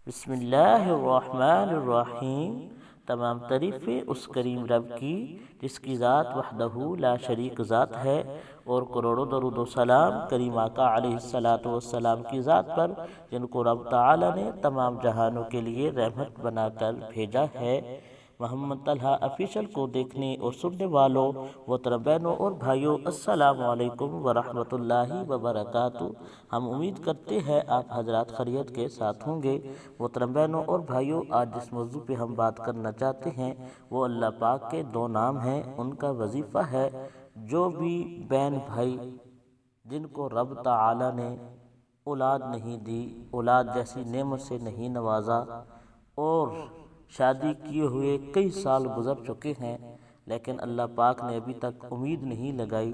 بسم اللہ الرحمن الرحیم۔ تمام تعریفیں اس کریم رب کی جس کی ذات وحدہ لا شریک ذات ہے، اور کروڑوں درود و سلام کریم آقا علیہ الصلوۃ والسلام کی ذات پر، جن کو رب تعالی نے تمام جہانوں کے لیے رحمت بنا کر بھیجا ہے۔ محمد طلحہ آفیشل کو دیکھنے اور سننے والوں محترم بہنوں اور بھائیوں، السلام علیکم ورحمۃ اللہ وبرکاتہ۔ ہم امید کرتے ہیں آپ حضرات خیریت کے ساتھ ہوں گے۔ محترم بہنوں اور بھائیوں، آج جس موضوع پہ ہم بات کرنا چاہتے ہیں وہ اللہ پاک کے دو نام ہیں، ان کا وظیفہ ہے۔ جو بھی بہن بھائی جن کو رب تعالی نے اولاد نہیں دی، اولاد جیسی نعمت سے نہیں نوازا، اور شادی کیے ہوئے کئی سال گزر چکے ہیں لیکن اللہ پاک نے ابھی تک امید نہیں لگائی،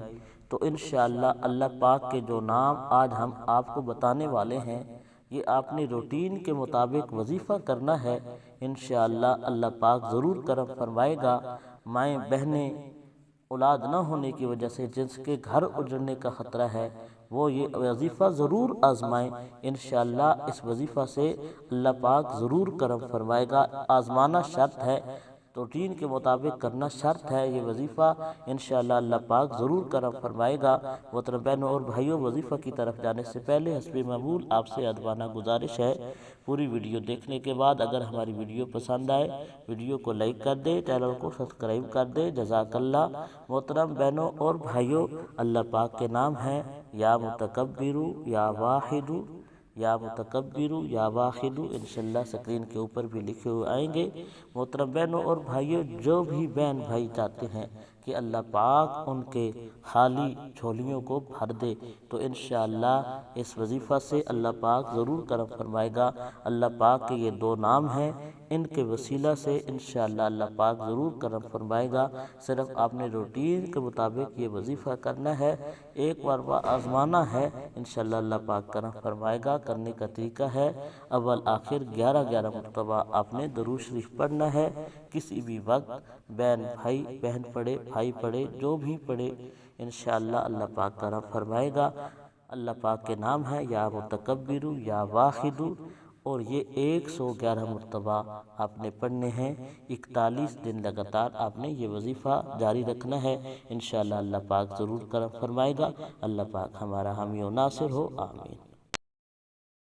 تو انشاءاللہ اللہ پاک کے جو نام آج ہم آپ کو بتانے والے ہیں، یہ آپ نے روٹین کے مطابق وظیفہ کرنا ہے۔ انشاءاللہ اللہ پاک ضرور کرم فرمائے گا۔ مائیں بہنیں اولاد نہ ہونے کی وجہ سے جنس کے گھر اجڑنے کا خطرہ ہے، وہ یہ وظیفہ ضرور آزمائیں۔ انشاءاللہ اس وظیفہ سے اللہ پاک ضرور کرم فرمائے گا۔ آزمانا شرط ہے، روٹین کے مطابق کرنا شرط ہے یہ وظیفہ، انشاءاللہ اللہ پاک ضرور کرم فرمائے گا۔ محترم بہنوں اور بھائیوں، وظیفہ کی طرف جانے سے پہلے حسب معمول آپ سے ادبانہ گزارش ہے، پوری ویڈیو دیکھنے کے بعد اگر ہماری ویڈیو پسند آئے ویڈیو کو لائک کر دے، چینل کو سبسکرائب کر دے، جزاک اللہ۔ محترم بہنوں اور بھائیوں، اللہ پاک کے نام ہیں یا متکبر، یا واحد، یا متکبر، یا واحد، انشاءاللہ سکرین کے اوپر بھی لکھے ہوئے آئیں گے۔ محترم بہنوں اور بھائیوں، جو بھی بہن بھائی چاہتے ہیں کہ اللہ پاک ان کے خالی جھولیوں کو بھر دے، تو انشاءاللہ اس وظیفہ سے اللہ پاک ضرور کرم فرمائے گا۔ اللہ پاک کے یہ دو نام ہیں، ان کے وسیلہ سے انشاءاللہ اللہ پاک ضرور کرم فرمائے گا۔ صرف آپ نے روٹین کے مطابق یہ وظیفہ کرنا ہے، ایک بار آزمانا ہے، انشاءاللہ اللہ پاک کرم فرمائے گا۔ کرنے کا طریقہ ہے، اول آخر 11 مرتبہ آپ نے درود شریف پڑھنا ہے۔ کسی بھی وقت بہن بھائی، بہن پڑھے بھائی پڑھے، جو بھی پڑھے، انشاءاللہ اللہ پاک کرم فرمائے گا۔ اللہ پاک کے نام ہے یا متکبر، یا واحد، اور یہ 111 مرتبہ آپ نے پڑھنے ہیں۔ 41 دن لگاتار آپ نے یہ وظیفہ جاری رکھنا ہے، انشاءاللہ اللہ پاک ضرور کرم فرمائے گا۔ اللہ پاک ہمارا حامی و ناصر ہو، آمین۔